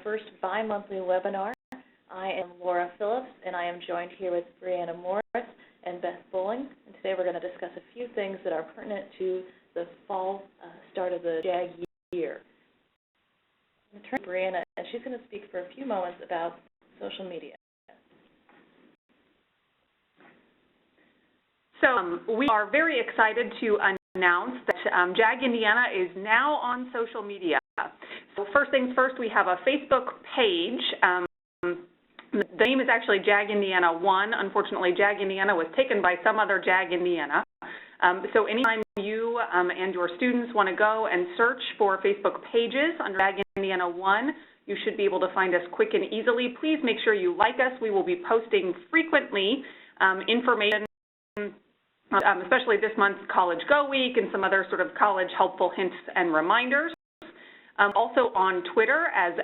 first bi-monthly webinar. I am Laura Phillips, and I am joined here with Brianna Morris and Beth Bowling. And today we're going to discuss a few things that are pertinent to the fall start of the JAG year. I'm going to turn to Brianna, and she's going to speak for a few moments about social media. So we are very excited to announce that JAG Indiana is now on social media. So first things first, we have a Facebook page. The name is actually JAG Indiana 1. Unfortunately, JAG Indiana was taken by some other JAG Indiana. So anytime you and your students want to go and search for Facebook pages under JAG Indiana 1, you should be able to find us quick and easily. Please make sure you like us. We will be posting frequently information, especially this month's College Go Week and some other sort of college helpful hints and reminders. Also on Twitter as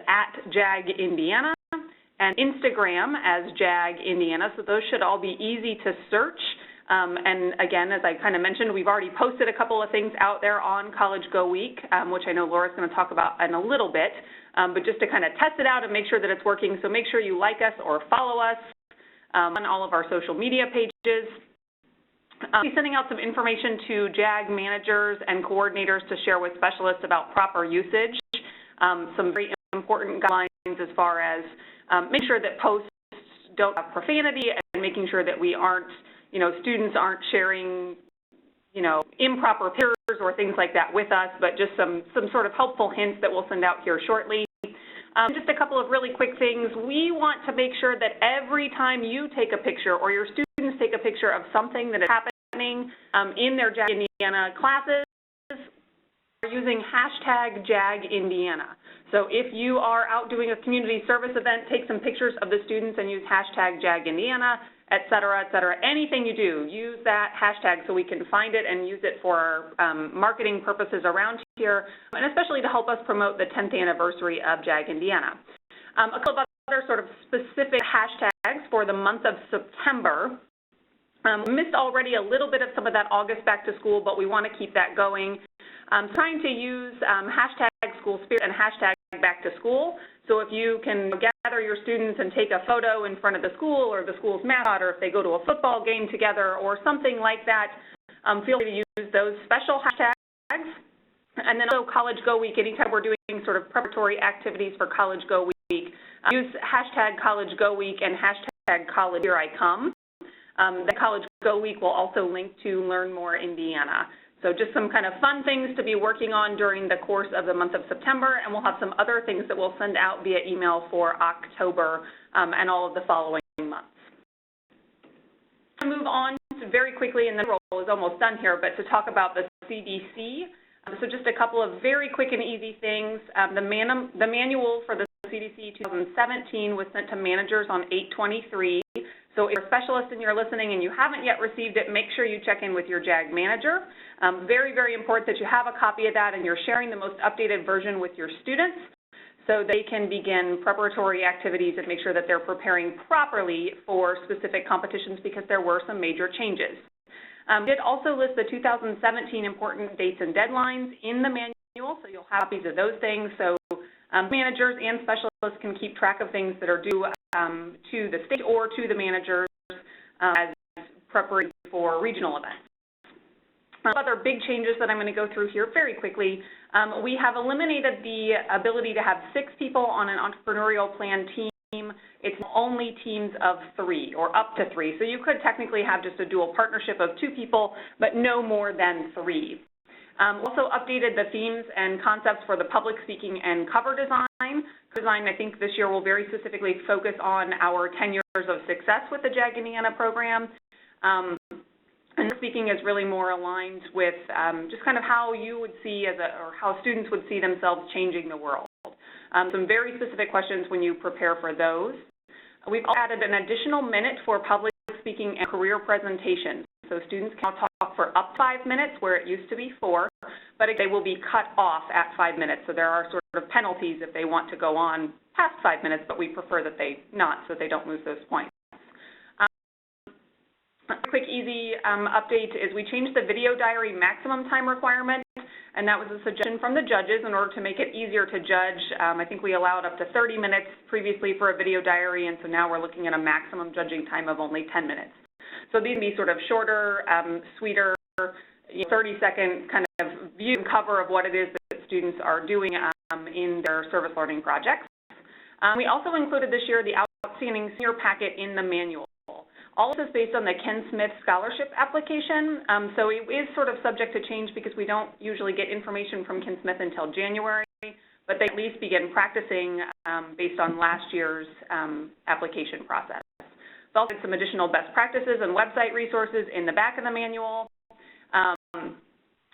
@JAG Indiana and Instagram as JAG Indiana. So those should all be easy to search. And again, as I kind of mentioned, we've already posted a couple of things out there on College Go Week, which I know Laura's going to talk about in a little bit, but just to kind of test it out and make sure that it's working. So make sure you like us or follow us on all of our social media pages. We'll be sending out some information to JAG managers and coordinators to share with specialists about proper usage, some very important guidelines as far as make sure that posts don't have profanity and making sure that we aren't, students aren't sharing, improper pictures or things like that with us, but just some sort of helpful hints that we'll send out here shortly. Just a couple of really quick things. We want to make sure that every time you take a picture or your students take a picture of something that is happening in their JAG Indiana classes, we're using #JAGIndiana. So if you are out doing a community service event, take some pictures of the students and use #JAGIndiana, et cetera, anything you do, use that hashtag so we can find it and use it for our marketing purposes around here, and especially to help us promote the 10th anniversary of JAG Indiana. A couple of other sort of specific hashtags for the month of September. We missed already a little bit of some of that August back to school, but we want to keep that going. Trying to use #SchoolSpirit and #BackToSchool. So if you can gather your students and take a photo in front of the school or the school's mascot, or if they go to a football game together or something like that, feel free to use those special hashtags. And then also College Go Week, anytime we're doing sort of preparatory activities for College Go Week, use #College Go Week and #CollegeHereICome. The College Go Week will also link to Learn More Indiana. So just some kind of fun things to be working on during the course of the month of September, and we'll have some other things that we'll send out via email for October and all of the following months. I'll move on to very quickly, and then the roll is almost done here, but to talk about the CDC. So just a couple of very quick and easy things. The manual for the CDC 2017 was sent to managers on 8/23. So if you're a specialist and you're listening and you haven't yet received it, make sure you check in with your JAG manager. Very, very important that you have a copy of that and you're sharing the most updated version with your students so they can begin preparatory activities and make sure that they're preparing properly for specific competitions because there were some major changes. Did also list the 2017 important dates and deadlines in the manual, so you'll have copies of those things. So managers and specialists can keep track of things that are due to the state or to the managers as preparation for regional events. Other big changes that I'm going to go through here very quickly. We have eliminated the ability to have 6 people on an entrepreneurial plan team. It's only teams of 3 or up to 3. So you could technically have just a dual partnership of 2 people, but no more than 3. Also updated the themes and concepts for the public speaking and cover design. Design, I think, this year will very specifically focus on our 10 years of success with the JAG Indiana program. And speaking is really more aligned with just kind of how you would see or how students would see themselves changing the world. Some very specific questions when you prepare for those. We've added an additional minute for public speaking and career presentations. So students can talk for up to 5 minutes where it used to be 4, but they will be cut off at 5 minutes. So there are sort of penalties if they want to go on past 5 minutes, but we prefer that they not so they don't lose those points. A quick, easy update is we changed the video diary maximum time requirement. and that was a suggestion from the judges in order to make it easier to judge. I think we allowed up to 30 minutes previously for a video diary, and so now we're looking at a maximum judging time of only 10 minutes. So these can be sort of shorter, sweeter, 30-second kind of view and cover of what it is that students are doing in their service learning projects. We also included this year the Outstanding Senior Packet in the manual. All of this is based on the Ken Smith Scholarship application, so it is sort of subject to change because we don't usually get information from Ken Smith until January, but they at least begin practicing based on last year's application process. We've also some additional best practices and website resources in the back of the manual.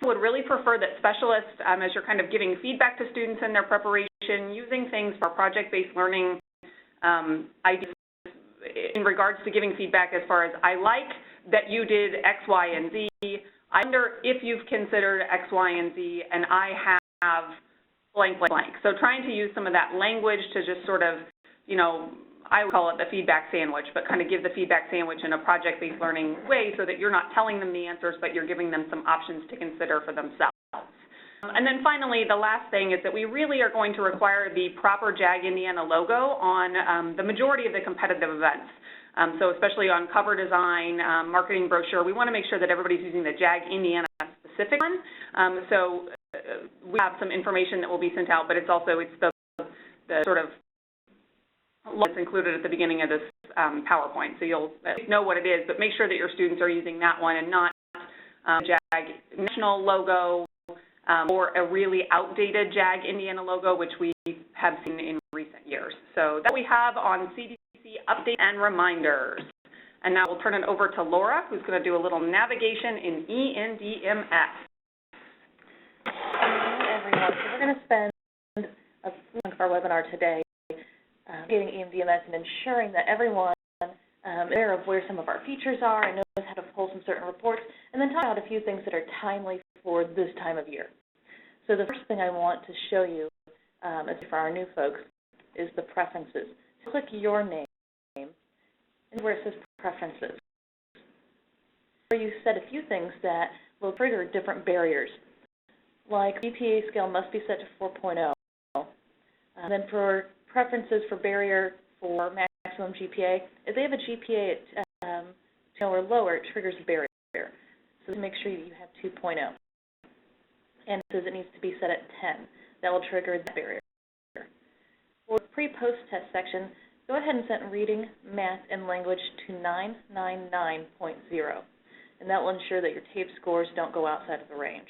Would really prefer that specialists, as you're kind of giving feedback to students in their preparation, using things for project-based learning ideas in regards to giving feedback as far as, I like that you did X, Y, and Z. I wonder if you've considered X, Y, and Z, and I have blank, blank, blank. So trying to use some of that language to just sort of, I would call it the feedback sandwich, but kind of give the feedback sandwich in a project-based learning way so that you're not telling them the answers, but you're giving them some options to consider for themselves. And then finally, the last thing is that we really are going to require the proper JAG Indiana logo on the majority of the competitive events. So especially on cover design, marketing brochure, we want to make sure that everybody's using the JAG Indiana specific one. So we have some information that will be sent out, but it's the sort of that's included at the beginning of this PowerPoint. So you'll at least know what it is, but make sure that your students are using that one and not JAG national logo or a really outdated JAG Indiana logo, which we have seen in recent years. So that we have on CDC updates and reminders. And now we'll turn it over to Laura, who's going to do a little navigation in ENDMS. Hello, everyone. So we're going to spend a chunk of our webinar today getting ENDMS and ensuring that everyone is aware of where some of our features are and knows how to pull some certain reports, and then talk about a few things that are timely for this time of year. So the first thing I want to show you, for our new folks, is the preferences. So click your name, and where it says preferences, where you set a few things that will trigger different barriers, like GPA scale must be set to 4.0. And then for preferences for barrier for maximum GPA, if they have a GPA at 2 or lower, it triggers a barrier. So make sure you have 2.0. And it says it needs to be set at 10. That will trigger the barrier. For the pre-post test section, go ahead and set reading, math, and language to 999.0. And that will ensure that your TAPE scores don't go outside of the range.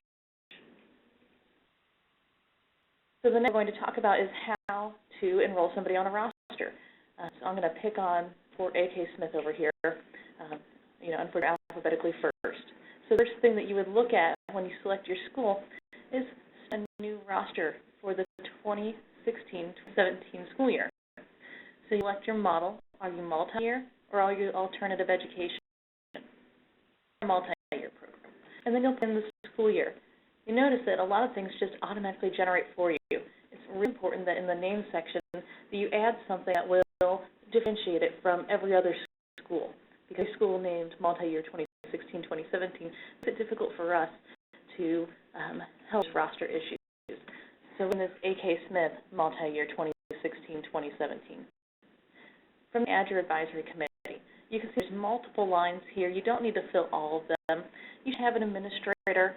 So the next we're going to talk about is how to enroll somebody on a roster. So I'm going to pick on for A.K. Smith over here, and for alphabetically first. So the first thing that you would look at when you select your school is a new roster for the 2016-2017 school year. So you select your model. Are you multi-year or are you alternative education? Multi-year program. And then you'll put in the school year. You notice that a lot of things just automatically generate for you. It's really important that in the name section that you add something that will differentiate it from every other school. Because school named multi-year 2016-2017, it's difficult for us to help roster issues. So in this A.K. Smith multi-year 2016-2017. From the Add Your Advisory Committee, you can see there's multiple lines here. You don't need to fill all of them. You should have an administrator,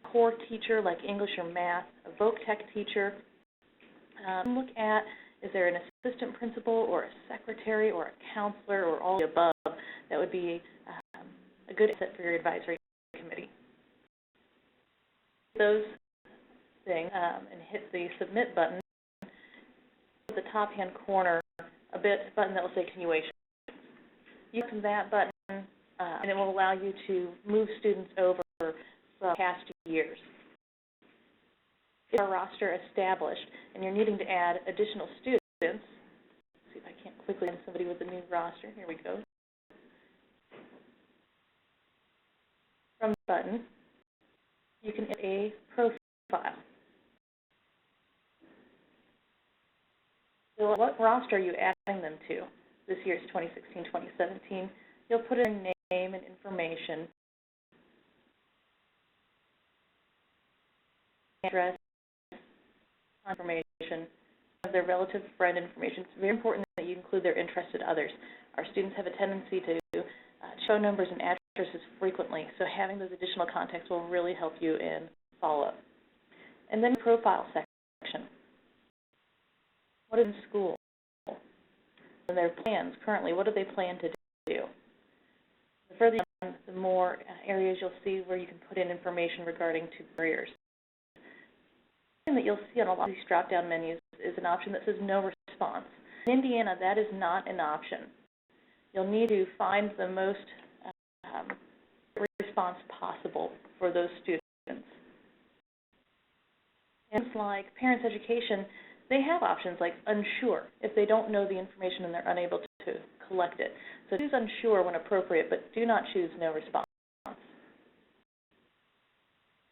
core teacher like English or math, a voc tech teacher. Look at, is there an assistant principal or a secretary or a counselor or all of the above? That would be a good asset for your advisory committee. Those things and hit the submit button. At the top hand corner, a button that will say continuation. You click that button and it will allow you to move students over from past years. If our roster established and you're needing to add additional students, let's see if I can't quickly add somebody with a new roster. Here we go. From the button, you can add a profile. So what roster are you adding them to? This year's 2016-2017. You'll put in name and information. address, information, their relative friend information. It's very important that you include their interested others. Our students have a tendency to show numbers and addresses frequently, so having those additional contacts will really help you in follow-up. And then profile section. What is in school? And their plans currently, what do they plan to do? The further on, the more areas you'll see where you can put in information regarding to barriers. The thing that you'll see on a lot of these drop-down menus is an option that says no response. In Indiana, that is not an option. You'll need to find the most response possible for those students. And like Parents Education, they have options like unsure if they don't know the information and they're unable to collect it. So choose unsure when appropriate, but do not choose no response.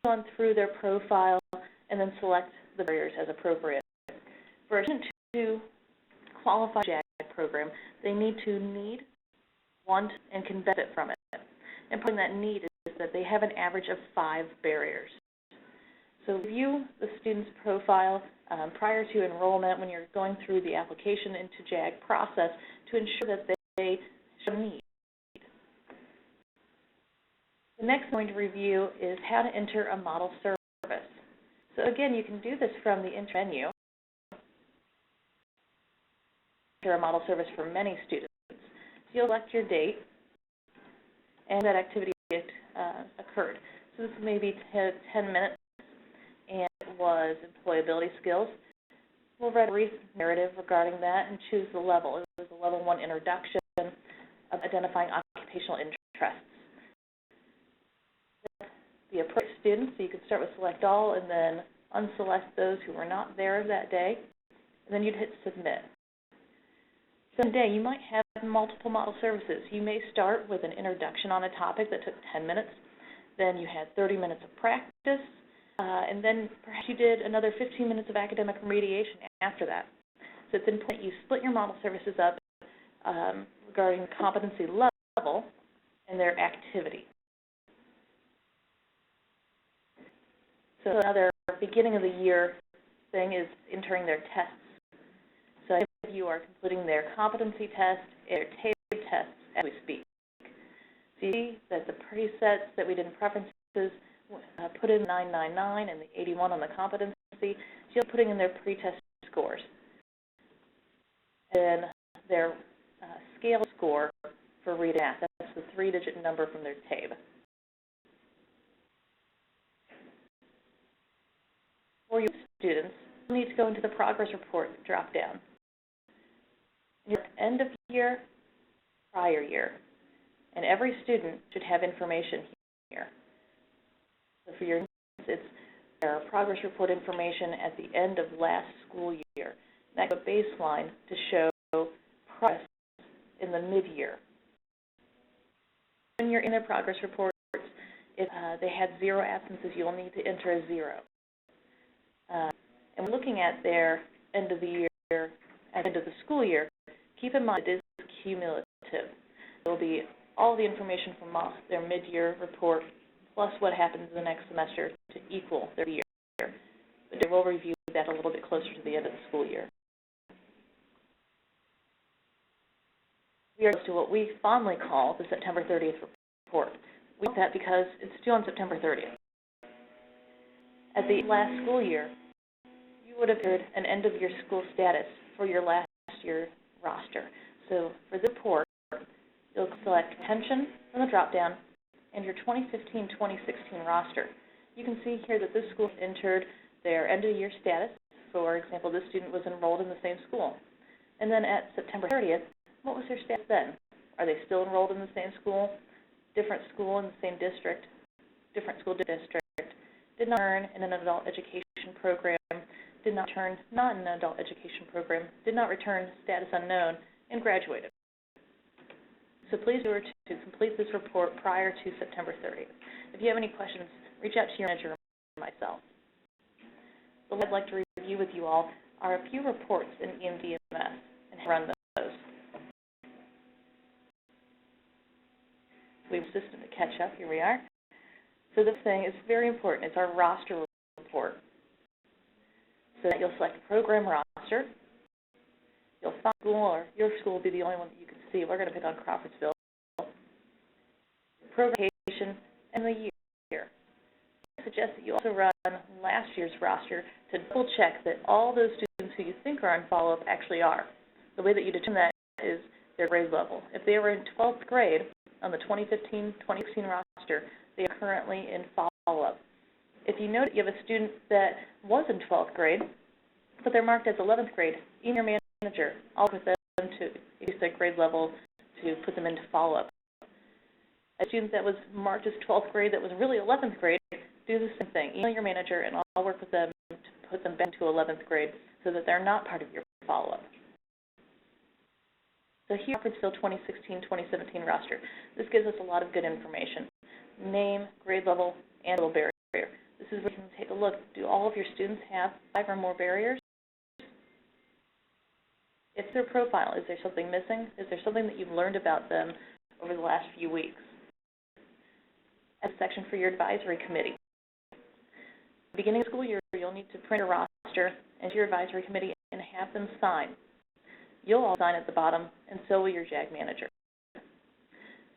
Go on through their profile and then select the barriers as appropriate. For a student to qualify for the JAG program, they need to need, want, and can benefit from it. And part of that need is that they have an average of 5 barriers. So review the student's profile prior to enrollment when you're going through the application into JAG process to ensure that they show need. The next I'm going to review is how to enter a model service. So again, you can do this from the menu. Enter a model service for many students. So you'll select your date and that activity occurred. So this may be 10 minutes, and it was employability skills. We'll write a brief narrative regarding that and choose the level. It was a level 1 introduction of identifying occupational interests. The appropriate students, so you could start with select all and then unselect those who were not there that day, and then you'd hit submit. So today you might have multiple model services. You may start with an introduction on a topic that took 10 minutes, then you had 30 minutes of practice, and then perhaps you did another 15 minutes of academic remediation after that. So it's important you split your model services up regarding the competency level and their activity. So another beginning of the year thing is entering their tests. So if you are completing their competency test and their TABE tests as we speak. So you see that the presets that we did in preferences put in 999 and the 81 on the competency. So you're putting in their pre-test scores. And their scale score for reading math. That's the 3-digit number from their TABE. For your students, you need to go into the progress report drop-down. Your end of year, prior year, and every student should have information here. So for your instance, it's their progress report information at the end of last school year. That's a baseline to show progress in the mid-year. When you're in their progress reports, if they had 0 absences, you'll need to enter a 0. And looking at their end of the year, at the end of the school year, keep in mind it is cumulative. It will be all the information from their mid-year report plus what happens the next semester to equal their year. But we'll review that a little bit closer to the end of the school year. We are to what we fondly call the September 30th report. We want that because it's due on September 30th. At the last school year, you would have heard an end-of-year school status for your last year roster. So for the report, you'll select Retention from the drop-down and your 2015-2016 roster. You can see here that this school entered their end-of-year status. For example, this student was enrolled in the same school. And then at September 30th, what was their status then? Are they still enrolled in the same school, different school in the same district, different school district, did not earn in an adult education program, did not return not in an adult education program, did not return status unknown, and graduated. So please remember to complete this report prior to September 30th. If you have any questions, reach out to your manager or myself. So what I'd like to review with you all are a few reports in EMDMS and run those. We have a system to catch up. Here we are. So this thing is very important. It's our roster report. So that you'll select program roster. You'll find school, or your school will be the only one that you can see. We're going to pick on Crawfordsville. Program location and the year. I suggest that you also run last year's roster to double check that all those students who you think are on follow-up actually are. The way that you determine that is their grade level. If they were in 12th grade on the 2015-2016 roster, they are currently in follow-up. If you know that you have a student that was in 12th grade, but they're marked as 11th grade, email your manager. I'll work with them to increase their grade level to put them into follow-up. A student that was marked as 12th grade that was really 11th grade, do the same thing. Email your manager, and I'll work with them to put them back to 11th grade so that they're not part of your follow-up. So here, Crawfordsville 2016-2017 roster. This gives us a lot of good information. Name, grade level, and level barrier. This is where you can take a look. Do all of your students have 5 or more barriers? It's their profile. Is there something missing? Is there something that you've learned about them over the last few weeks? A section for your advisory committee. Beginning of the school year, you'll need to print a roster into your advisory committee and have them sign. You'll all sign at the bottom, and so will your JAG manager.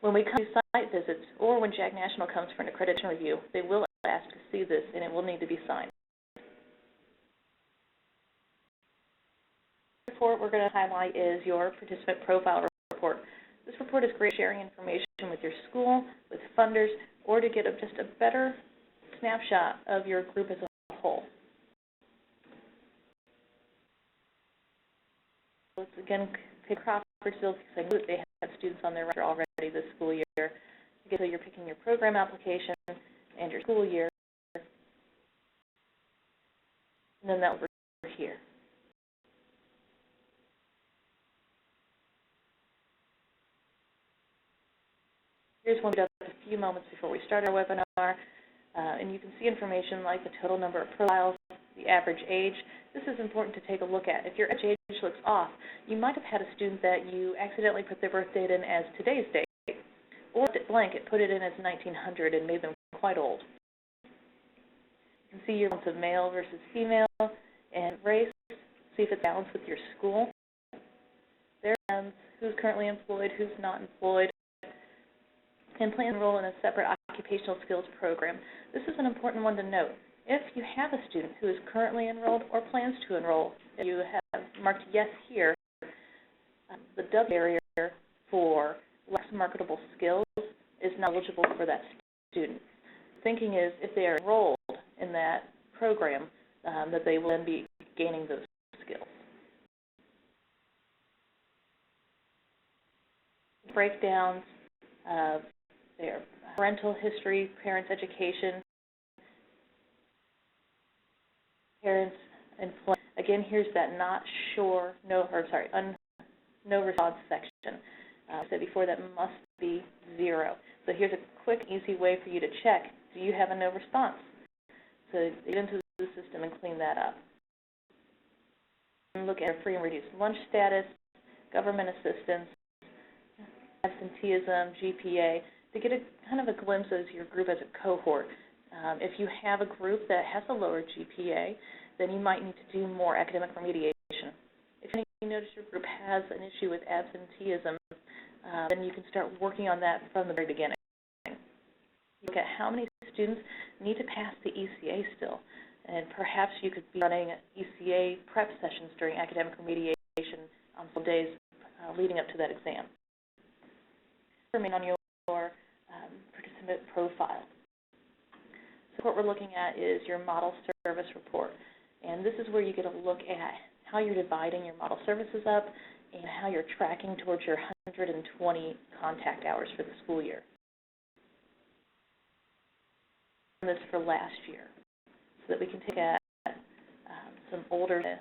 When we come to site visits, or when JAG National comes for an accreditation review, they will ask to see this, and it will need to be signed. The report we're going to highlight is your participant profile report. This report is great for sharing information with your school, with funders, or to get just a better snapshot of your group as a whole. Let's again pick Crawfordsville because I know that they have students on their roster already this school year. So you're picking your program application and your school year, and then that over here. Here's one we did a few moments before we start our webinar, and you can see information like the total number of profiles, the average age. This is important to take a look at. If your average age looks off, you might have had a student that you accidentally put their birth date in as today's date, or left it blank, it put it in as 1900 and made them quite old. You can see your balance of male versus female and race. See if it's balanced with your school. Their friends, who's currently employed, who's not employed, and plan to enroll in a separate occupational skills program. This is an important one to note. If you have a student who is currently enrolled or plans to enroll, if you have marked yes here, the W barrier for less marketable skills is not eligible for that student. Thinking is if they are enrolled in that program, that they will then be gaining those skills. Breakdowns of their parental history, parents' education, parents' employment. Again, here's that not sure, no response section. I said before that must be 0. So here's a quick, easy way for you to check. Do you have a no response? So get into the system and clean that up. And look at free and reduced lunch status, government assistance, absenteeism, GPA, to get a kind of a glimpse of your group as a cohort. If you have a group that has a lower GPA, then you might need to do more academic remediation. If you notice your group has an issue with absenteeism, then you can start working on that from the very beginning. Look at how many students need to pass the ECA still, and perhaps you could be running ECA prep sessions during academic remediation on some days leading up to that exam. Remain on your participant profile. So what we're looking at is your model service report, and this is where you get a look at how you're dividing your model services up and how you're tracking towards your 120 contact hours for the school year. This for last year, so that we can take some older data.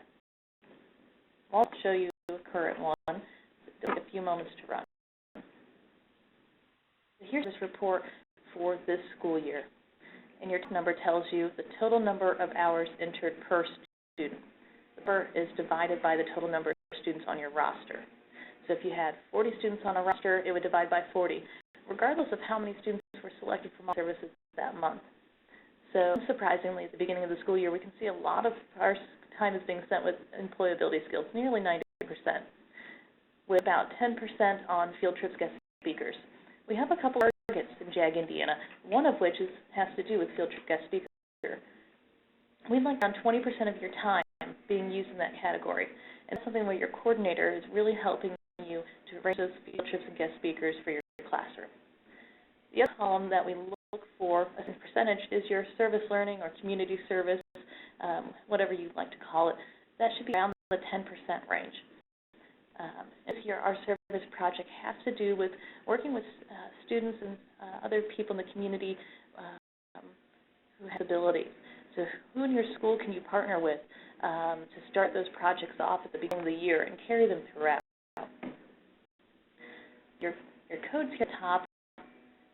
I'll show you a current one. It'll take a few moments to run. Here's this report for this school year, and your number tells you the total number of hours entered per student. The number is divided by the total number of students on your roster. So if you had 40 students on a roster, it would divide by 40, regardless of how many students were selected from all services that month. So unsurprisingly, at the beginning of the school year, we can see a lot of our time is being spent with employability skills, nearly 90%, with about 10% on field trips, guest speakers. We have a couple of targets in JAG Indiana, one of which has to do with field trip guest speaker. We'd like around 20% of your time being used in that category, and it's something where your coordinator is really helping you to arrange those field trips and guest speakers for your classroom. The other column that we look for as a percentage is your service learning or community service, whatever you'd like to call it. That should be around the 10% range. This year, our service project has to do with working with students and other people in the community who have abilities. So who in your school can you partner with to start those projects off at the beginning of the year and carry them throughout? Your codes here at the top,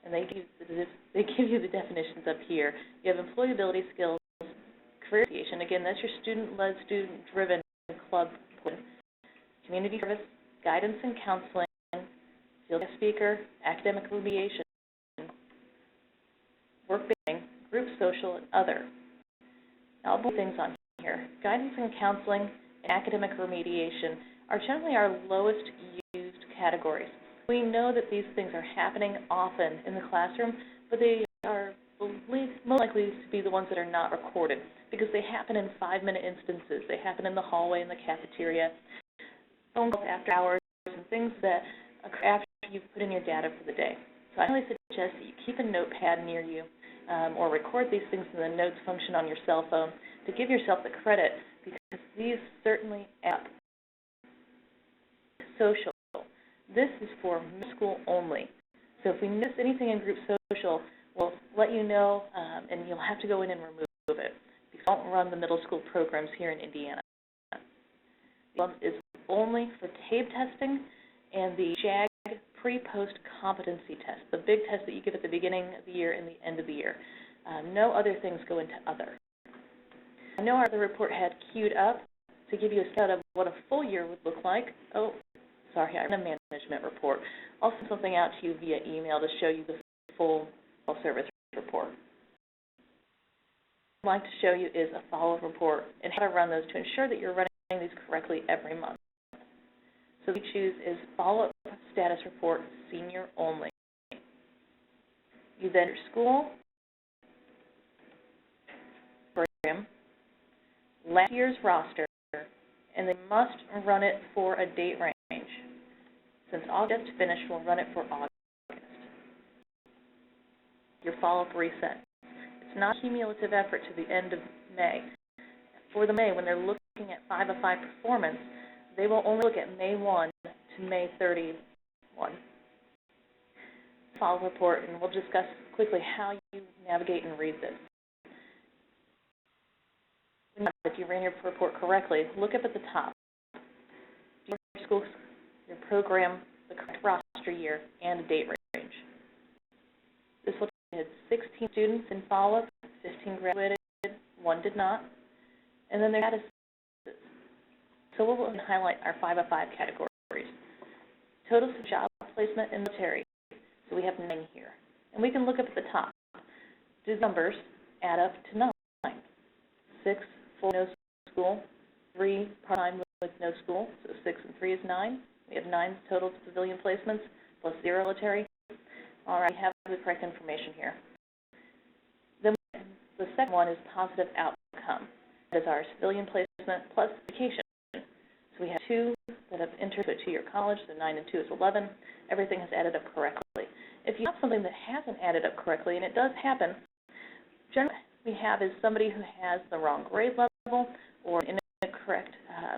and they give you the definitions up here. You have employability skills, career association. Again, that's your student-led, student-driven club. Community service, guidance and counseling, field speaker, academic remediation, work-based, group social, and other. Now, I'll put things on here. Guidance and counseling and academic remediation are generally our lowest used categories. We know that these things are happening often in the classroom, but they are most likely to be the ones that are not recorded because they happen in 5-minute instances. They happen in the hallway, in the cafeteria, phone calls after hours, and things that occur after you've put in your data for the day. So I highly suggest that you keep a notepad near you or record these things in the notes function on your cell phone to give yourself the credit because these certainly add up. Social. This is for middle school only. So if we miss anything in group social, we'll let you know and you'll have to go in and remove it because we don't run the middle school programs here in Indiana. One is only for TABE testing and the JAG pre-post competency test, the big test that you give at the beginning of the year and the end of the year. No other things go into other. I know our other report had queued up to give you a set of what a full year would look like. Oh, sorry, I have a management report. I'll send something out to you via email to show you the full service report. What I'd like to show you is a follow-up report and how to run those to ensure that you're running these correctly every month. So what we choose is follow-up status report, senior only. You then your school, program, last year's roster, and they must run it for a date range. Since August finished, we'll run it for August. Your follow-up reset. It's not a cumulative effort to the end of May. For the May, when they're looking at 5 of 5 performance, they will only look at May 1 to May 31. Follow-up report, and we'll discuss quickly how you navigate and read this. If you ran your report correctly, look up at the top. Your school, your program, the correct roster year, and a date range. This will had 16 students in follow-up, 15 graduated, 1 did not, and then their statuses. So we'll highlight our 5 of 5 categories. Total job placement in military. So we have 9 here. And we can look up at the top. Do the numbers add up to 9? 6 full no school, 3 part-time with no school, so 6 and 3 is 9. We have 9 total civilian placements plus 0 military. All right, we have the correct information here. Then the second one is positive outcome. That is our civilian placement plus vacation. So we have 2 that have entered to a 2-year college, so 9 and 2 is 11. Everything has added up correctly. If you have something that hasn't added up correctly, and it does happen, generally what we have is somebody who has the wrong grade level or an incorrect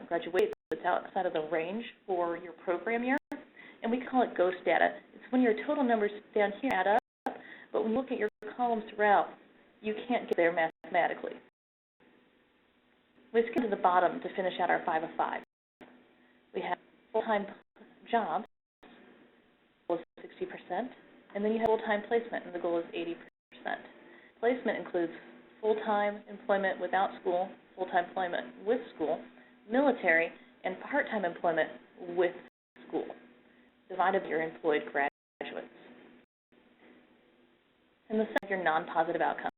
graduate that's outside of the range for your program year, and we call it ghost data. It's when your total numbers down here add up, but when you look at your columns throughout, you can't get there mathematically. Let's get to the bottom to finish out our 5 of 5. We have full-time jobs, the goal is 60%, and then you have full-time placement, and the goal is 80%. Placement includes full-time employment without school, full-time employment with school, military, and part-time employment with school, divided by your employed graduates. And the second are your non-positive outcomes.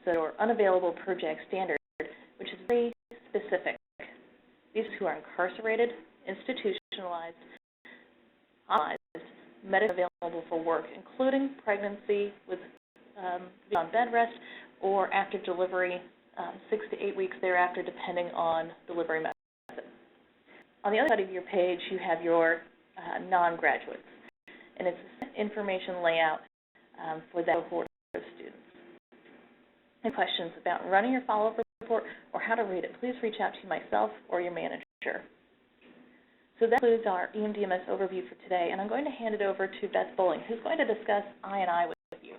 So your unavailable per JAG standard, which is very specific. These who are incarcerated, institutionalized, hospitalized, medically available for work, including pregnancy with on bed rest or after delivery, 6 to 8 weeks thereafter, depending on delivery method. On the other side of your page, you have your non-graduates, and it's information layout for that cohort of students. Any questions about running your follow-up report or how to read it, please reach out to myself or your manager. So that concludes our EMDMS overview for today, and I'm going to hand it over to Beth Bowling, who's going to discuss I&I with you.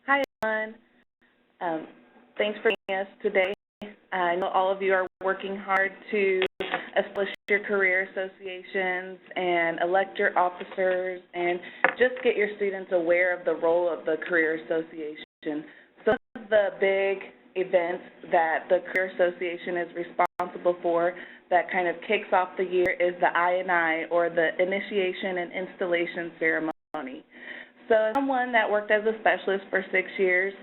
Hi, everyone. Thanks for joining us today. I know all of you are working hard to establish your career associations and elect your officers and just get your students aware of the role of the career association. Some of the big events that the career association is responsible for that kind of kicks off the year is the I&I, or the initiation and installation ceremony. So as someone that worked as a specialist for 6 years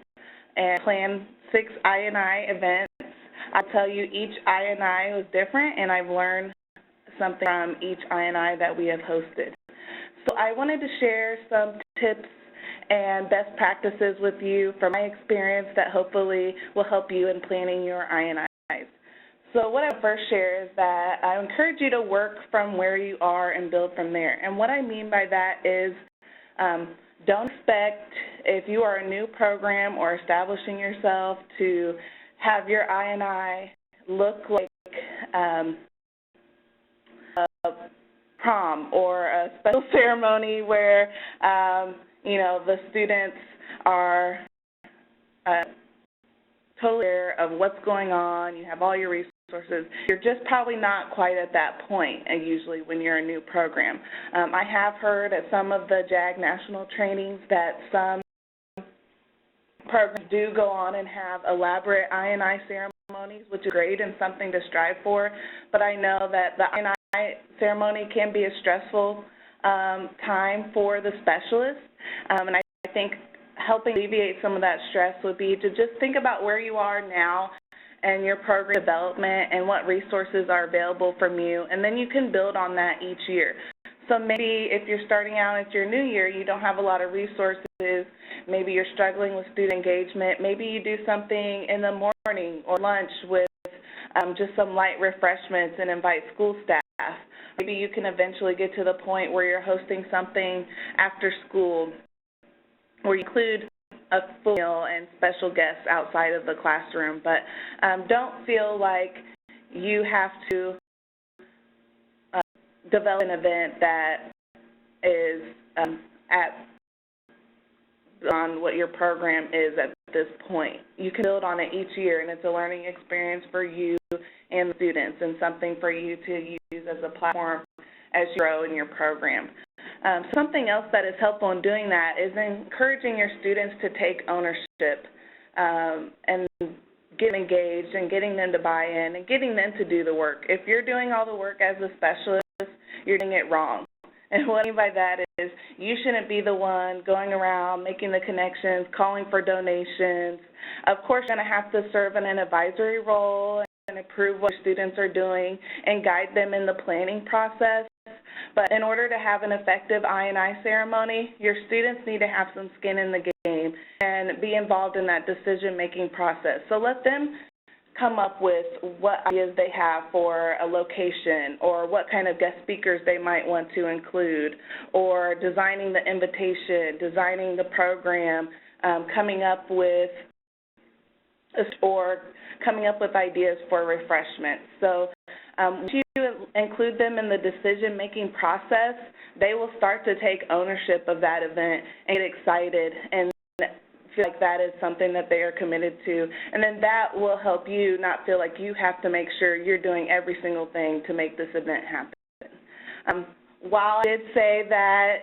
and planned 6 I&I events, I'll tell you each I&I was different, and I've learned something from each I&I that we have hosted. So I wanted to share some tips and best practices with you from my experience that hopefully will help you in planning your I&Is. So what I first share is that I encourage you to work from where you are and build from there. And what I mean by that is don't expect, if you are a new program or establishing yourself, to have your I&I look like a prom or a special ceremony where, you know, the students are totally aware of what's going on, you have all your resources. You're just probably not quite at that point, usually, when you're a new program. I have heard at some of the JAG national trainings that some programs do go on and have elaborate I&I ceremonies, which is great and something to strive for, but I know that the I&I ceremony can be a stressful time for the specialist, and I think helping alleviate some of that stress would be to just think about where you are now and your program development and what resources are available from you, and then you can build on that each year. So maybe if you're starting out at your new year, you don't have a lot of resources, maybe you're struggling with student engagement, maybe you do something in the morning or lunch with just some light refreshments and invite school staff. Maybe you can eventually get to the point where you're hosting something after school where you include a full meal and special guests outside of the classroom. But don't feel like you have to develop an event that is on what your program is at this point. You can build on it each year, and it's a learning experience for you and the students and something for you to use as a platform as you grow in your program. Something else that is helpful in doing that is encouraging your students to take ownership and get engaged and getting them to buy in and getting them to do the work. If you're doing all the work as a specialist, you're doing it wrong. And what I mean by that is you shouldn't be the one going around making the connections, calling for donations. Of course, you're going to have to serve in an advisory role and approve what students are doing and guide them in the planning process. But in order to have an effective I&I ceremony, your students need to have some skin in the game and be involved in that decision-making process. So let them come up with what ideas they have for a location or what kind of guest speakers they might want to include, or designing the invitation, designing the program, coming up with ideas for refreshments. So once you include them in the decision-making process, they will start to take ownership of that event and get excited and feel like that is something that they are committed to. And then that will help you not feel like you have to make sure you're doing every single thing to make this event happen. While I did say that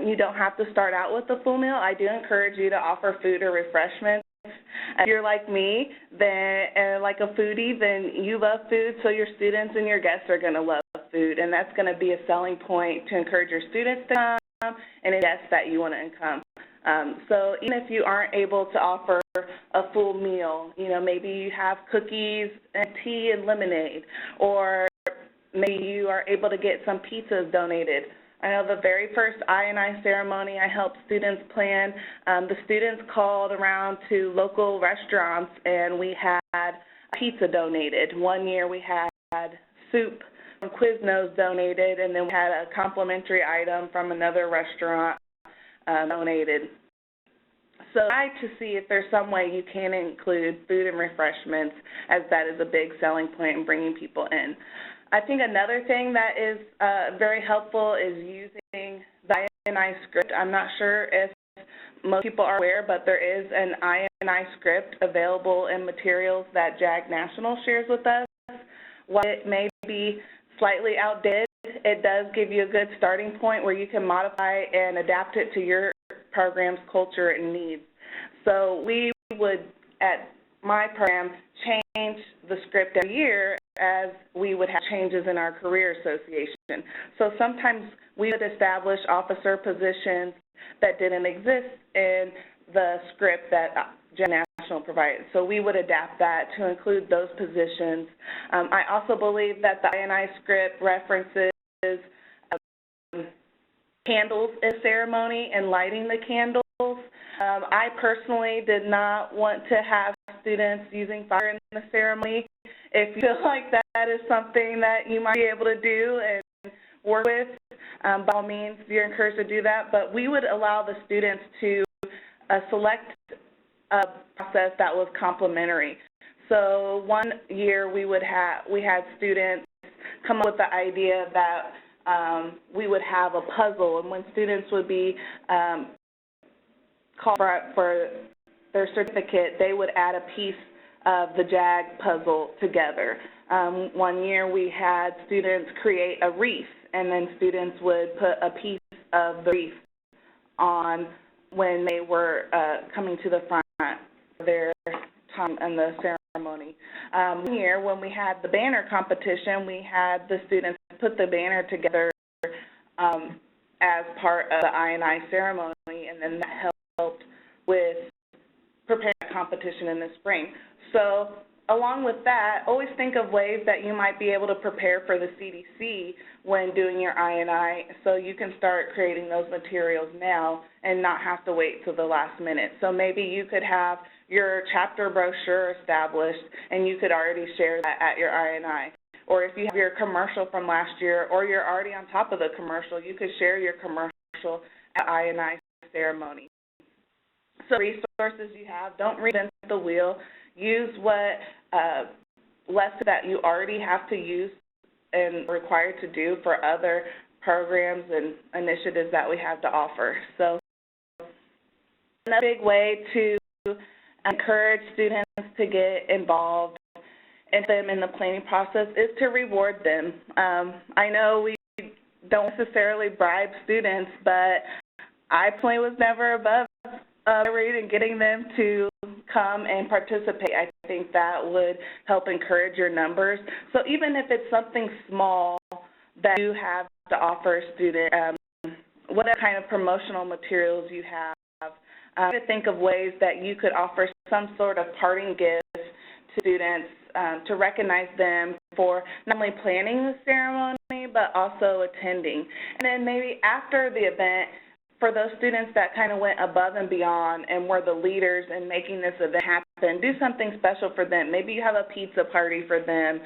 you don't have to start out with a full meal, I do encourage you to offer food or refreshments. If you're like me, then like a foodie, then you love food, so your students and your guests are going to love food, and that's going to be a selling point to encourage your students to come and guests that you want to come. So even if you aren't able to offer a full meal, maybe you have cookies and tea and lemonade, or maybe you are able to get some pizzas donated. I know the very first I&I ceremony I helped students plan, the students called around to local restaurants and we had pizza donated. One year we had soup from Quiznos donated, and then we had a complimentary item from another restaurant donated. So try to see if there's some way you can include food and refreshments, as that is a big selling point in bringing people in. I think another thing that is very helpful is using the I&I script. I'm not sure if most people are aware, but there is an I&I script available in materials that JAG National shares with us. While it may be slightly outdated, it does give you a good starting point where you can modify and adapt it to your program's culture and needs. So we would, at my program, change the script every year as we would have changes in our career association. So sometimes we would establish officer positions that didn't exist in the script that JAG National provided. So we would adapt that to include those positions. I also believe that the I&I script references candles in ceremony and lighting the candles. I personally did not want to have students using fire in the ceremony. If you feel like that is something that you might be able to do and work with, by all means, you're encouraged to do that. But we would allow the students to select a process that was complementary. So one year we had students come up with the idea that we would have a puzzle, and when students would be called for their certificate, they would add a piece of the JAG puzzle together. One year we had students create a wreath, and then students would put a piece of the wreath on when they were coming to the front for their time in the ceremony. One year when we had the banner competition, we had the students put the banner together as part of the I&I ceremony, and then that helped with preparing the competition in the spring. So along with that, always think of ways that you might be able to prepare for the CDC when doing your I&I, so you can start creating those materials now and not have to wait till the last minute. So maybe you could have your chapter brochure established and you could already share that at your I&I. Or if you have your commercial from last year, or you're already on top of the commercial, you could share your commercial at I&I ceremony. So resources you have, don't reinvent the wheel. Use what lessons that you already have to use and required to do for other programs and initiatives that we have to offer. So another big way to encourage students to get involved and them in the planning process is to reward them. I know we don't necessarily bribe students, but I personally was never above and getting them to come and participate. I think that would help encourage your numbers. So even if it's something small that you have to offer a student, whatever kind of promotional materials you have, to think of ways that you could offer some sort of parting gift to students to recognize them for not only planning the ceremony but also attending. And then maybe after the event, for those students that kind of went above and beyond and were the leaders in making this event happen, do something special for them. Maybe you have a pizza party for them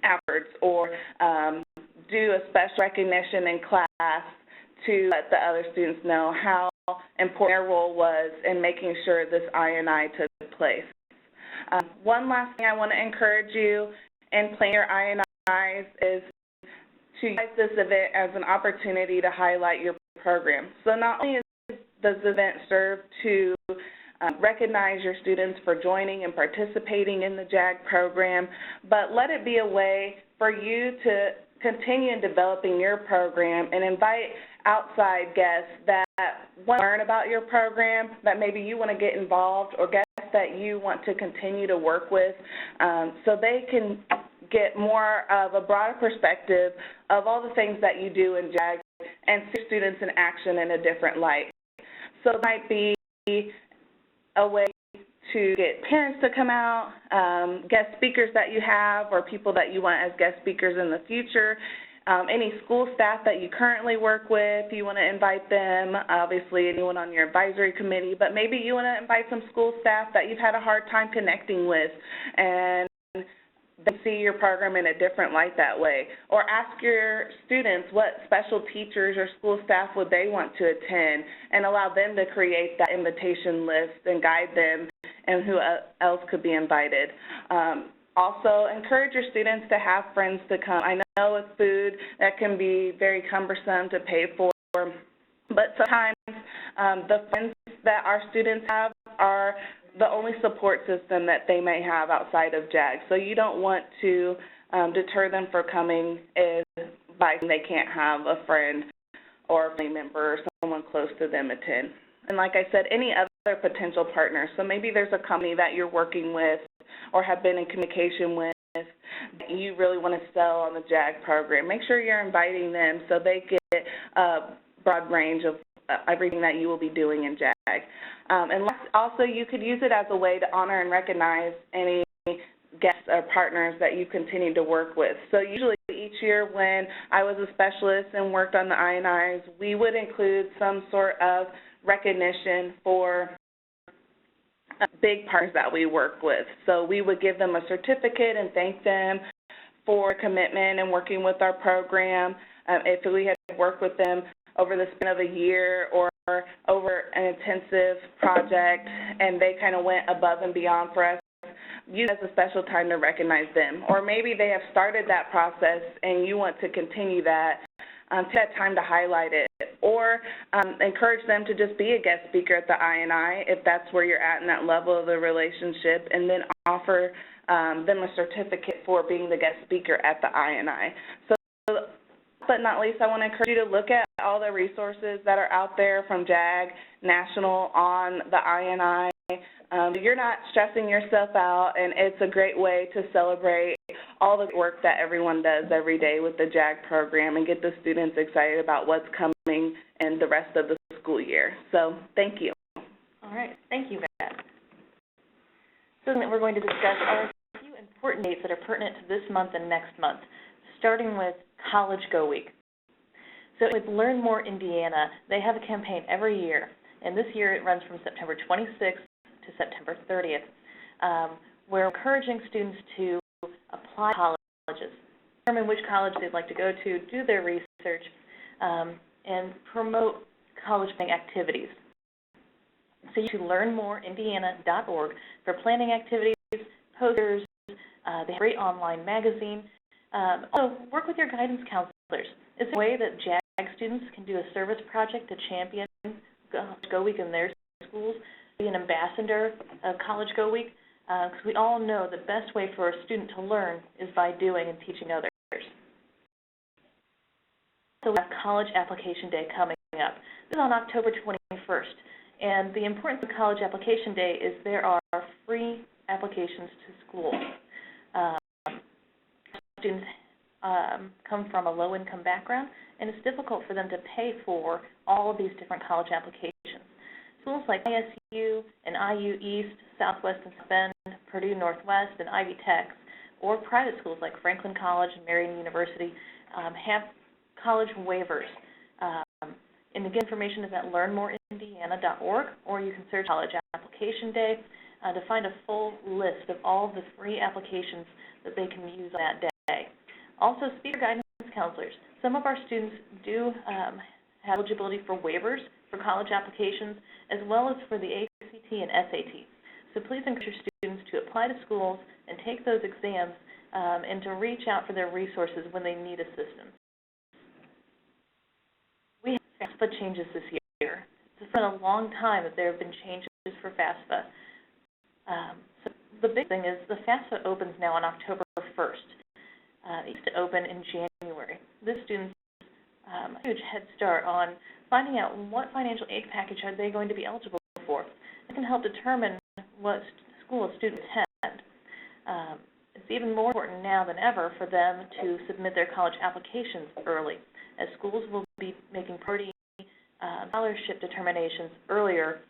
afterwards, or do a special recognition in class to let the other students know how important their role was in making sure this I&I took place. One last thing I want to encourage you in planning your I&Is is to use this event as an opportunity to highlight your program. So not only does the event serve to recognize your students for joining and participating in the JAG program, but let it be a way for you to continue in developing your program and invite outside guests that want to learn about your program, that maybe you want to get involved, or guests that you want to continue to work with, so they can get more of a broader perspective of all the things that you do in JAG and see students in action in a different light. So it might be a way to get parents to come out, guest speakers that you have or people that you want as guest speakers in the future. Any school staff that you currently work with, you want to invite them, obviously anyone on your advisory committee, but maybe you want to invite some school staff that you've had a hard time connecting with and they see your program in a different light that way. Or ask your students what special teachers or school staff would they want to attend and allow them to create that invitation list and guide them and who else could be invited. Also, encourage your students to have friends to come. I know with food that can be very cumbersome to pay for, but sometimes the friends that our students have are the only support system that they may have outside of JAG. So you don't want to deter them from coming by they can't have a friend or a family member or someone close to them attend. And like I said, any other potential partners. So maybe there's a company that you're working with or have been in communication with that you really want to sell on the JAG program. Make sure you're inviting them so they get a broad range of everything that you will be doing in JAG. And also you could use it as a way to honor and recognize any guests or partners that you continue to work with. So usually each year when I was a specialist and worked on the INIs, we would include some sort of recognition for big partners that we work with. So we would give them a certificate and thank them for commitment and working with our program. If we had worked with them over the span of a year or over an intensive project and they kind of went above and beyond for us, use it as a special time to recognize them. Or maybe they have started that process and you want to continue that, take that time to highlight it. Or encourage them to just be a guest speaker at the INI if that's where you're at in that level of the relationship, and then offer them a certificate for being the guest speaker at the INI. So but not least, I want to encourage you to look at all the resources that are out there from JAG National on the INI. You're not stressing yourself out, and it's a great way to celebrate all the work that everyone does every day with the JAG program and get the students excited about what's coming in the rest of the school year. So thank you. All right. Thank you, Beth. So we're going to discuss are a few important dates that are pertinent to this month and next month, starting with College Go Week. So with Learn More Indiana, they have a campaign every year, and this year it runs from September 26th to September 30th. We're encouraging students to apply to colleges, determine which college they'd like to go to, do their research, and promote college planning activities. So you can learnmoreindiana.org for planning activities, posters. They have a great online magazine. Also, work with your guidance counselors. It's a way that JAG students can do a service project to champion Go Week in their schools, be an ambassador of College Go Week, because we all know the best way for a student to learn is by doing and teaching others. So we have College Application Day coming up. This is on October 21st, and the importance of College Application Day is there are free applications to school. Students come from a low-income background, and it's difficult for them to pay for all of these different college applications. Schools like ISU and IU East, Southwest and South Bend, Purdue Northwest, and Ivy Tech, or private schools like Franklin College and Marian University have college waivers. And again, information is at learnmoreindiana.org, or you can search College Application Day to find a full list of all of the free applications that they can use that day. Also, speaker guidance counselors. Some of our students do have eligibility for waivers for college applications, as well as for the ACT and SAT. So please encourage your students to apply to schools and take those exams and to reach out for their resources when they need assistance. We have FAFSA changes this year. It's been a long time that there have been changes for FAFSA. So the big thing is the FAFSA opens now on October 1st. It used to open in January. This students a huge head start on finding out what financial aid package are they going to be eligible for. It can help determine what school a student attend. It's even more important now than ever for them to submit their college applications early, as schools will be making priority scholarship determinations earlier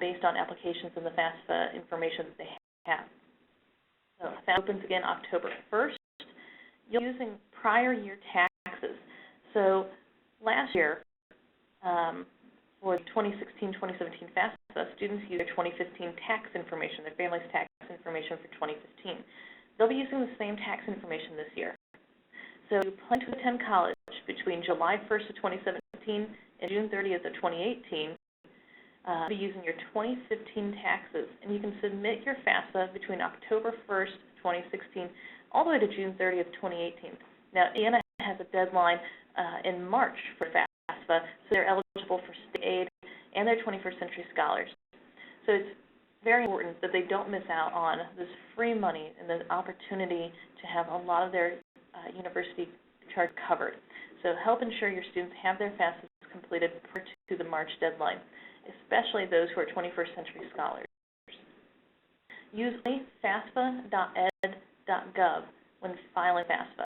based on applications in the FAFSA information that they have. So FAFSA opens again October 1st. You're using prior year taxes. So last year, for the 2016-2017 FAFSA, students used their 2015 tax information, their family's tax information for 2015. They'll be using the same tax information this year. So if you plan to attend college between July 1st of 2017 and June 30th of 2018, you'll be using your 2015 taxes, and you can submit your FAFSA between October 1st, 2016, all the way to June 30th, 2018. Now, Indiana has a deadline in March for FAFSA, so they're eligible for state aid and their 21st Century Scholars. So it's very important that they don't miss out on this free money and the opportunity to have a lot of their university charge covered. So help ensure your students have their FAFSA completed prior to the March deadline, especially those who are 21st Century Scholars. Use FAFSA.ed.gov when filing FAFSA.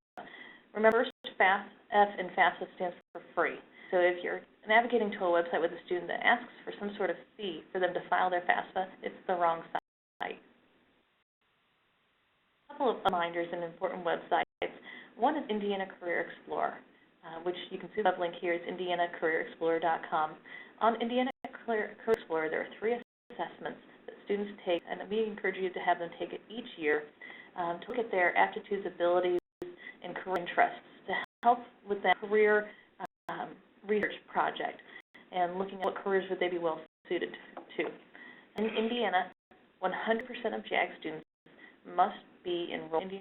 Remember, F in FAFSA stands for free. So if you're navigating to a website with a student that asks for some sort of fee for them to file their FAFSA, it's the wrong site. A couple of reminders and important websites. One is Indiana Career Explorer, which you can see the link here is indianacareerexplorer.com. On Indiana Career Explorer, there are 3 assessments that students take, and we encourage you to have them take it each year to look at their aptitudes, abilities, and career interests to help with that career research project and looking at what careers would they be well suited to. In Indiana, 100% of JAG students must be enrolled in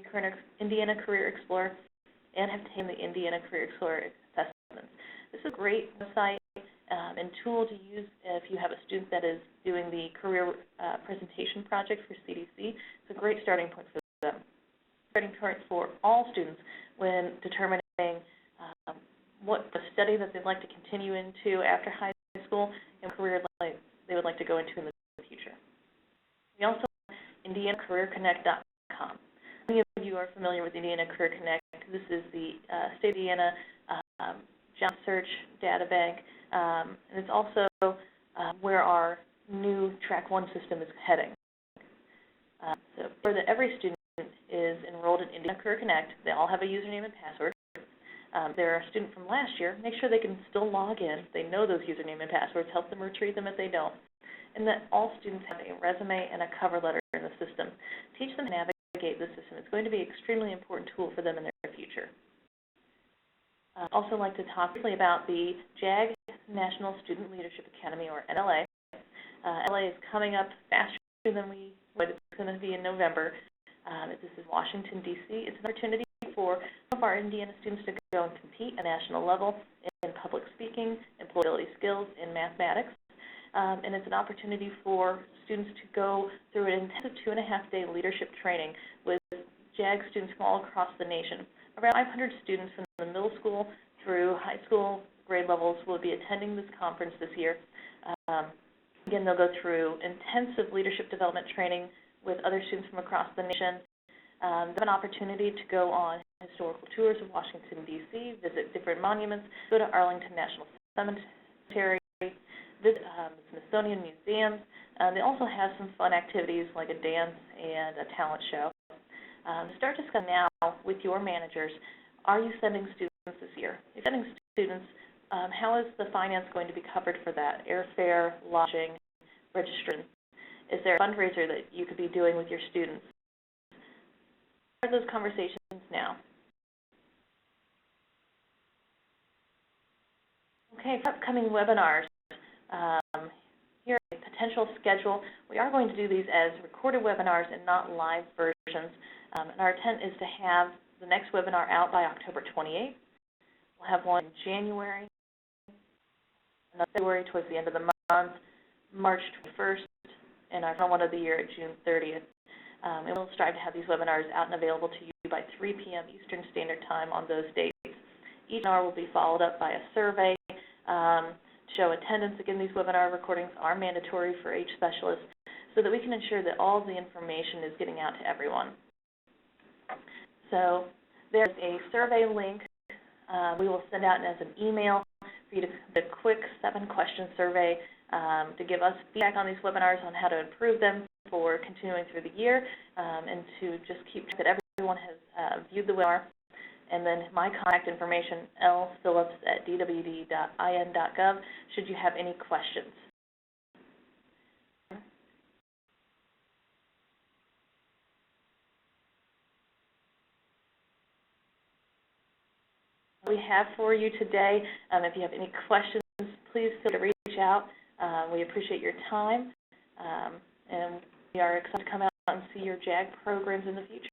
Indiana Career Explorer and have taken the Indiana Career Explorer assessments. This is a great website and tool to use if you have a student that is doing the career presentation project for CDC. It's a great starting point for them. Starting point for all students when determining what the study that they'd like to continue into after high school and career they would like to go into in the future. We also have IndianaCareerConnect.com. Many of you are familiar with Indiana Career Connect. This is the State of Indiana job search data bank, and it's also where our new Track 1 system is heading. So for every student is enrolled in Indiana Career Connect, they all have a username and password. They're a student from last year, make sure they can still log in. They know those username and passwords, help them retrieve them if they don't. And that all students have a resume and a cover letter in the system. Teach them to navigate the system. It's going to be an extremely important tool for them in their future. I'd also like to talk briefly about the JAG National Student Leadership Academy, or NLA. NLA is coming up faster than we would. It's going to be in November. This is Washington, D.C. It's an opportunity for some of our Indiana students to go and compete at a national level in public speaking, employability skills, and mathematics. And it's an opportunity for students to go through an intensive 2.5-day leadership training with JAG students from all across the nation. Around 500 students from the middle school through high school grade levels will be attending this conference this year. Again, they'll go through intensive leadership development training with other students from across the nation. They have an opportunity to go on historical tours of Washington, D.C., visit different monuments, go to Arlington National Cemetery, visit Smithsonian museums. They also have some fun activities like a dance and a talent show. Start discussing now with your managers, are you sending students this year? If you're sending students, how is the finance going to be covered for that? Airfare, lodging, registration. Is there a fundraiser that you could be doing with your students? Start those conversations now. Okay, for upcoming webinars, here is a potential schedule. We are going to do these as recorded webinars and not live versions. And our intent is to have the next webinar out by October 28th. We'll have one in January, another February towards the end of the month, March 21st, and our final one of the year at June 30th. And we'll strive to have these webinars out and available to you by 3 p.m. Eastern Standard Time on those dates. Each webinar will be followed up by a survey to show attendance. Again, these webinar recordings are mandatory for each specialist so that we can ensure that all of the information is getting out to everyone. So there's a survey link we will send out as an email for for you to complete a quick 7-question survey to give us feedback on these webinars on how to improve them for continuing through the year, and to just keep track that everyone has viewed the webinar. And then my contact information, lphillips@dwd.in.gov, should you have any questions. We have for you today. If you have any questions, please feel free to reach out. We appreciate your time, and we are excited to come out and see your JAG programs in the future.